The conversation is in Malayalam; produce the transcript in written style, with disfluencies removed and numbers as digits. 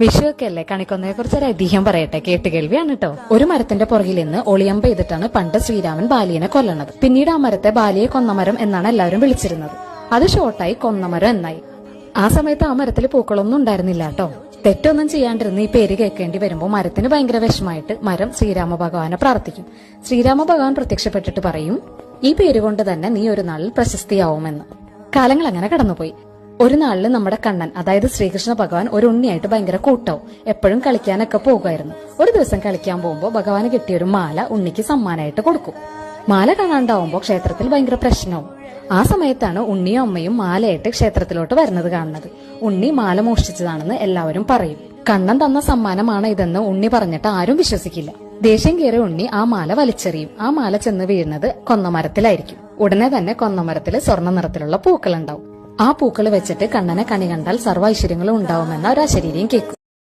വിഷുവൊക്കെ അല്ലേ, കണിക്കൊന്നയെ കുറിച്ച് ഒരു ഐതിഹ്യം പറയട്ടെ, കേട്ടുകേൾവിയാണ് കേട്ടോ. ഒരു മരത്തിന്റെ പുറകിൽ നിന്ന് ഒളിയമ്പ ചെയ്തിട്ടാണ് പണ്ട് ശ്രീരാമൻ ബാലിയെ കൊല്ലണത്. പിന്നീട് ആ മരത്തെ ബാലിയെ കൊന്നമരം എന്നാണ് എല്ലാവരും വിളിച്ചിരുന്നത്. അത് ഷോർട്ടായി കൊന്നമരം എന്നായി. ആ സമയത്ത് ആ മരത്തിൽ പൂക്കളൊന്നും ഉണ്ടായിരുന്നില്ല കേട്ടോ. തെറ്റൊന്നും ചെയ്യാണ്ടിരുന്ന് ഈ പേര് കേൾക്കേണ്ടി വരുമ്പോൾ മരത്തിന് ഭയങ്കര വിഷമായിട്ട് മരം ശ്രീരാമ ഭഗവാനെ പ്രാർത്ഥിക്കും. ശ്രീരാമ ഭഗവാൻ പ്രത്യക്ഷപ്പെട്ടിട്ട് പറയും, ഈ പേര് കൊണ്ട് തന്നെ നീ ഒരു നാളിൽ പ്രശസ്തിയാവുമെന്ന്. കാലങ്ങൾ അങ്ങനെ കടന്നുപോയി. ഒരു നാളില് നമ്മുടെ കണ്ണൻ, അതായത് ശ്രീകൃഷ്ണ ഭഗവാൻ, ഒരു ഉണ്ണിയായിട്ട് ഭയങ്കര കൂട്ടവും എപ്പോഴും കളിക്കാനൊക്കെ പോകുമായിരുന്നു. ഒരു ദിവസം കളിക്കാൻ പോകുമ്പോൾ ഭഗവാന് കിട്ടിയൊരു മാല ഉണ്ണിക്ക് സമ്മാനമായിട്ട് കൊടുക്കും. മാല കാണാണ്ടാവുമ്പോൾ ക്ഷേത്രത്തിൽ ഭയങ്കര പ്രശ്നവും. ആ സമയത്താണ് ഉണ്ണിയും അമ്മയും മാലയായിട്ട് ക്ഷേത്രത്തിലോട്ട് വരുന്നത് കാണുന്നത്. ഉണ്ണി മാല മോഷ്ടിച്ചതാണെന്ന് എല്ലാവരും പറയും. കണ്ണൻ തന്ന സമ്മാനമാണ് ഇതെന്ന് ഉണ്ണി പറഞ്ഞിട്ട് ആരും വിശ്വസിക്കില്ല. ദേഷ്യം കയറി ഉണ്ണി ആ മാല വലിച്ചെറിയും. ആ മാല ചെന്ന് വീഴുന്നത് കൊന്നമരത്തിലായിരിക്കും. ഉടനെ തന്നെ കൊന്നമരത്തിൽ സ്വർണ്ണ നിറത്തിലുള്ള പൂക്കൾ ഉണ്ടാവും. ആ പൂക്കൾ വെച്ചിട്ട് കണ്ണനെ കണി കണ്ടാൽ സർവ്വ ഐശ്വര്യങ്ങളും ഉണ്ടാവുമെന്ന ഒരു അശരീരിയും കേൾക്കും.